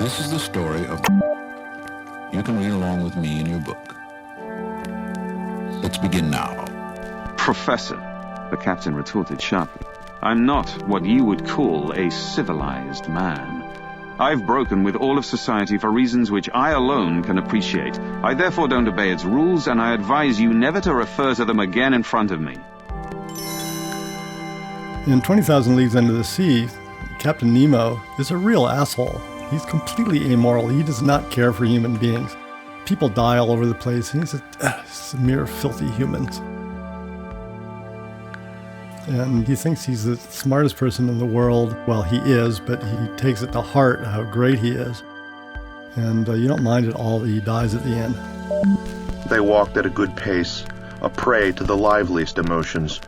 This is the story of... You can read along with me in your book. Let's begin now. Professor, the captain retorted sharply, I'm not what you would call a civilized man. I've broken with all of society for reasons which I alone can appreciate. I therefore don't obey its rules, and I advise you never to refer to them again in front of me. In 20,000 Leagues Under the Sea, Captain Nemo is a real asshole. He's completely amoral. He does not care for human beings. People die all over the place, and he's a mere filthy humans. And he thinks he's the smartest person in the world. Well, he is, but he takes it to heart how great he is. And you don't mind at all that he dies at the end. They walked at a good pace, a prey to the liveliest emotions.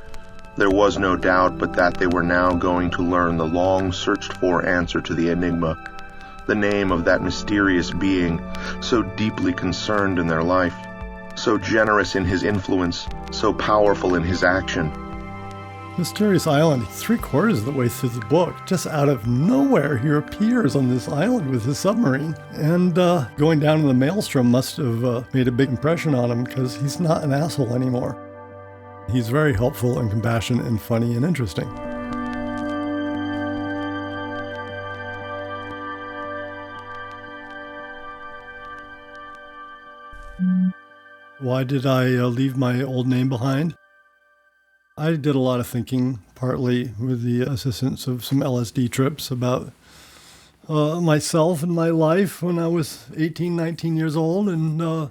There was no doubt but that they were now going to learn the long-searched-for answer to the enigma, the name of that mysterious being, so deeply concerned in their life, so generous in his influence, so powerful in his action. Mysterious Island, 3/4 of the way through the book, just out of nowhere, he appears on this island with his submarine. And going down in the maelstrom must have made a big impression on him, because he's not an asshole anymore. He's very helpful and compassionate and funny and interesting. Why did I leave my old name behind? I did a lot of thinking, partly with the assistance of some LSD trips about myself and my life when I was 18, 19 years old, and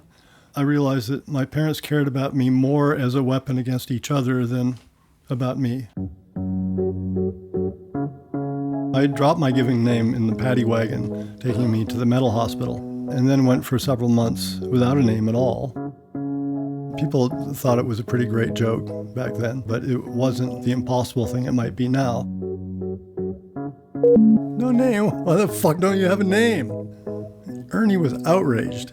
I realized that my parents cared about me more as a weapon against each other than about me. I dropped my given name in the paddy wagon, taking me to the mental hospital, and then went for several months without a name at all. People thought it was a pretty great joke back then, but it wasn't the impossible thing it might be now. No name? Why the fuck don't you have a name? Ernie was outraged.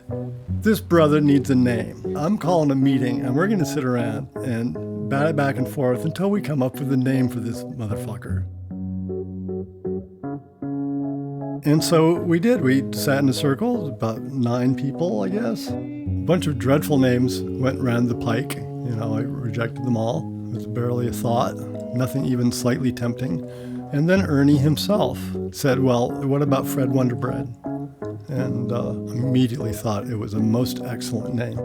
This brother needs a name. I'm calling a meeting, and we're going to sit around and bat it back and forth until we come up with a name for this motherfucker. And so we did. We sat in a circle, about 9 people, I guess. A bunch of dreadful names went round the pike. You know, I rejected them all. It was barely a thought, nothing even slightly tempting. And then Ernie himself said, well, what about Fred Wonderbread? And immediately thought it was a most excellent name.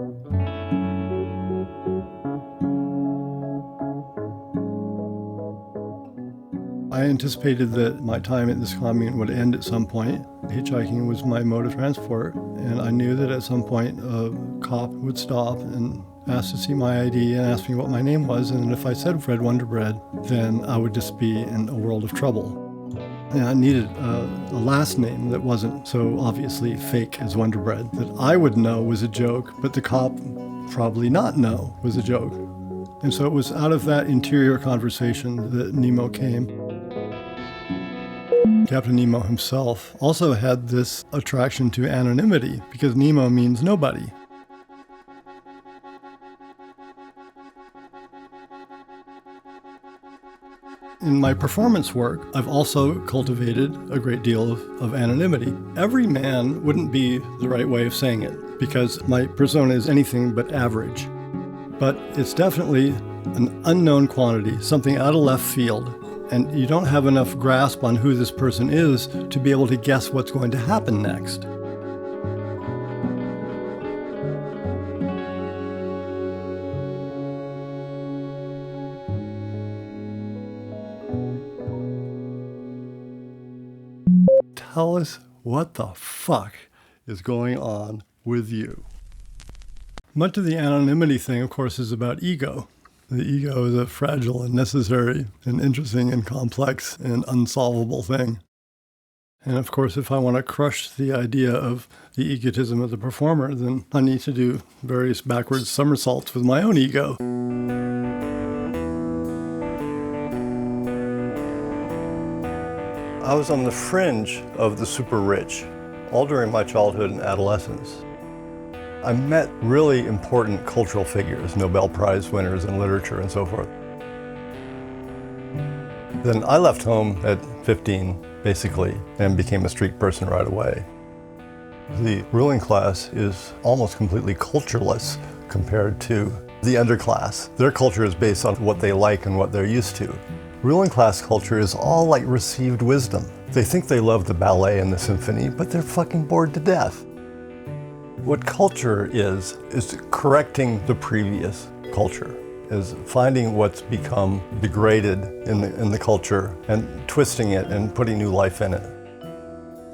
I anticipated that my time at this commune would end at some point. Hitchhiking was my mode of transport, and I knew that at some point a cop would stop and ask to see my ID and ask me what my name was, and if I said Fred Wonderbread, then I would just be in a world of trouble. And I needed a last name that wasn't so obviously fake as Wonderbread, that I would know was a joke, but the cop probably not know was a joke. And so it was out of that interior conversation that Nemo came. Captain Nemo himself also had this attraction to anonymity, because Nemo means nobody. In my performance work, I've also cultivated a great deal of anonymity. Every man wouldn't be the right way of saying it, because my persona is anything but average. But it's definitely an unknown quantity, something out of left field, and you don't have enough grasp on who this person is to be able to guess what's going to happen next. Tell us what the fuck is going on with you. Much of the anonymity thing, of course, is about ego. The ego is a fragile and necessary and interesting and complex and unsolvable thing. And of course, if I want to crush the idea of the egotism of the performer, then I need to do various backwards somersaults with my own ego. I was on the fringe of the super rich, all during my childhood and adolescence. I met really important cultural figures, Nobel Prize winners in literature and so forth. Then I left home at 15, basically, and became a street person right away. The ruling class is almost completely cultureless compared to the underclass. Their culture is based on what they like and what they're used to. Ruling class culture is all like received wisdom. They think they love the ballet and the symphony, but they're fucking bored to death. What culture is correcting the previous culture, is finding what's become degraded in the culture and twisting it and putting new life in it.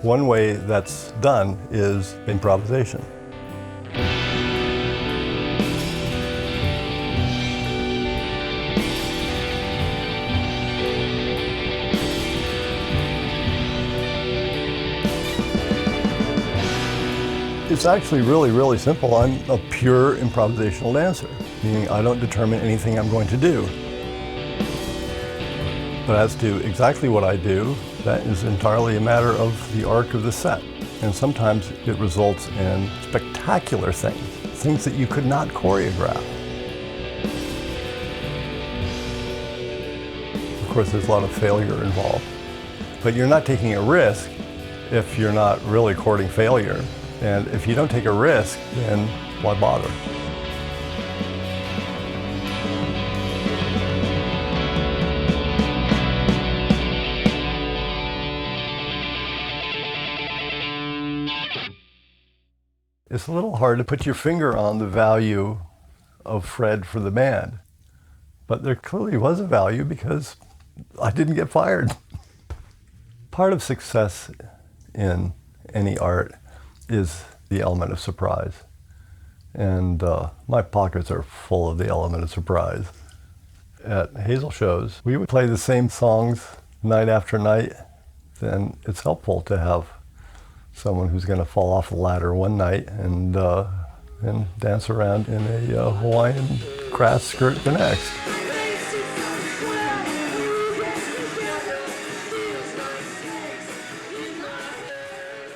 One way that's done is improvisation. It's actually really, really simple. I'm a pure improvisational dancer, meaning I don't determine anything I'm going to do. But as to exactly what I do, that is entirely a matter of the arc of the set. And sometimes it results in spectacular things that you could not choreograph. Of course, there's a lot of failure involved. But you're not taking a risk if you're not really courting failure. And if you don't take a risk, then why bother? It's a little hard to put your finger on the value of Fred for the band. But there clearly was a value because I didn't get fired. Part of success in any art is the element of surprise. And my pockets are full of the element of surprise. At Hazel shows, we would play the same songs night after night. Then it's helpful to have someone who's going to fall off a ladder one night and dance around in a Hawaiian grass skirt the next.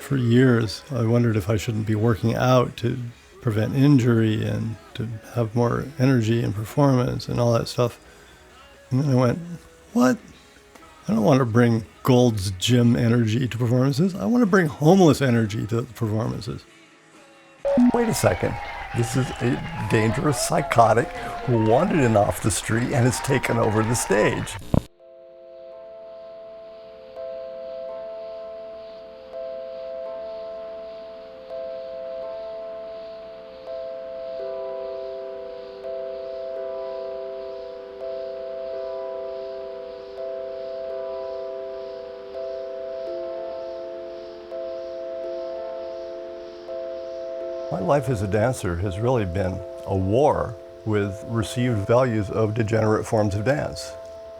For years, I wondered if I shouldn't be working out to prevent injury and to have more energy and performance and all that stuff. And then I went, what? I don't want to bring Gold's Gym energy to performances. I want to bring homeless energy to performances. Wait a second. This is a dangerous psychotic who wandered in off the street and has taken over the stage. My life as a dancer has really been a war with received values of degenerate forms of dance.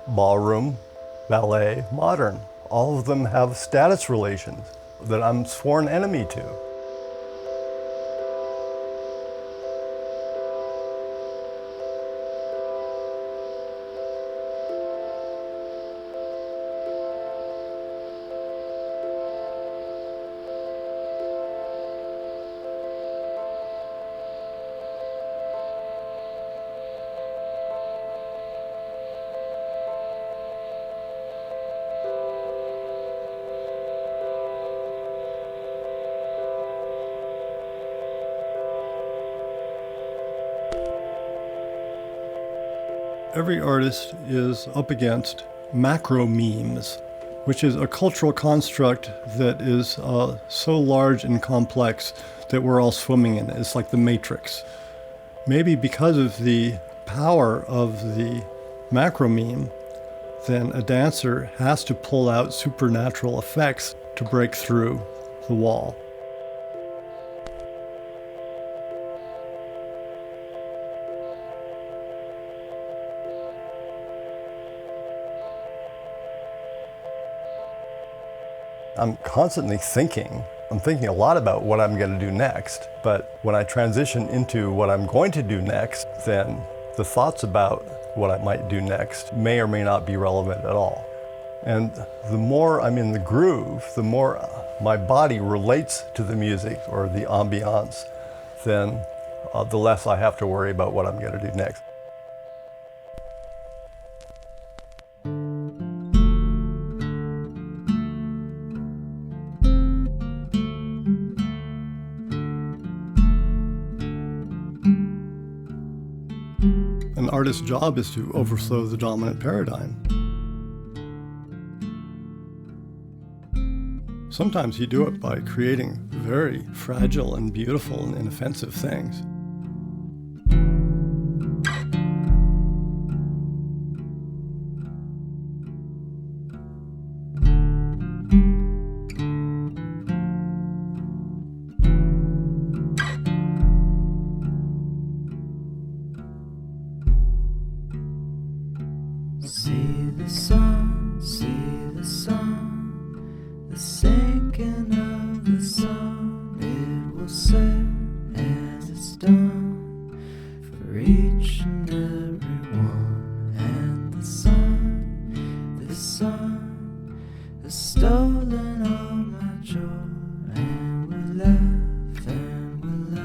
Ballroom, ballet, modern. All of them have status relations that I'm sworn enemy to. Every artist is up against macro memes, which is a cultural construct that is so large and complex that we're all swimming in it. It's like the Matrix. Maybe because of the power of the macro meme, then a dancer has to pull out supernatural effects to break through the wall. I'm constantly thinking. I'm thinking a lot about what I'm going to do next, but when I transition into what I'm going to do next, then the thoughts about what I might do next may or may not be relevant at all. And the more I'm in the groove, the more my body relates to the music or the ambiance, then the less I have to worry about what I'm going to do next. An artist's job is to overthrow the dominant paradigm. Sometimes you do it by creating very fragile and beautiful and inoffensive things. See the sun, the sinking of the sun. It will set as it's done for each and every one. And the sun has stolen all my joy. And we laugh no more.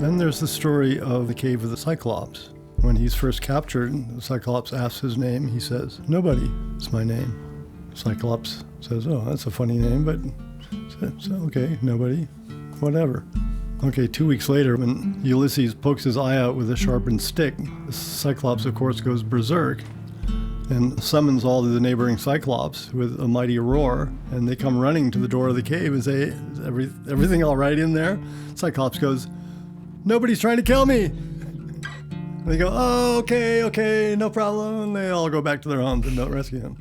Then there's the story of the cave of the Cyclops. When he's first captured, the Cyclops asks his name. He says, "Nobody is my name." Cyclops says, "Oh, that's a funny name, but so, okay, nobody, whatever." Okay, 2 weeks later, when Ulysses pokes his eye out with a sharpened stick, the Cyclops, of course, goes berserk and summons all of the neighboring Cyclops with a mighty roar, and they come running to the door of the cave and say, "Is everything all right in there?" Cyclops goes, "Nobody's trying to kill me." And they go, "Oh, okay, no problem." And they all go back to their homes and don't rescue him.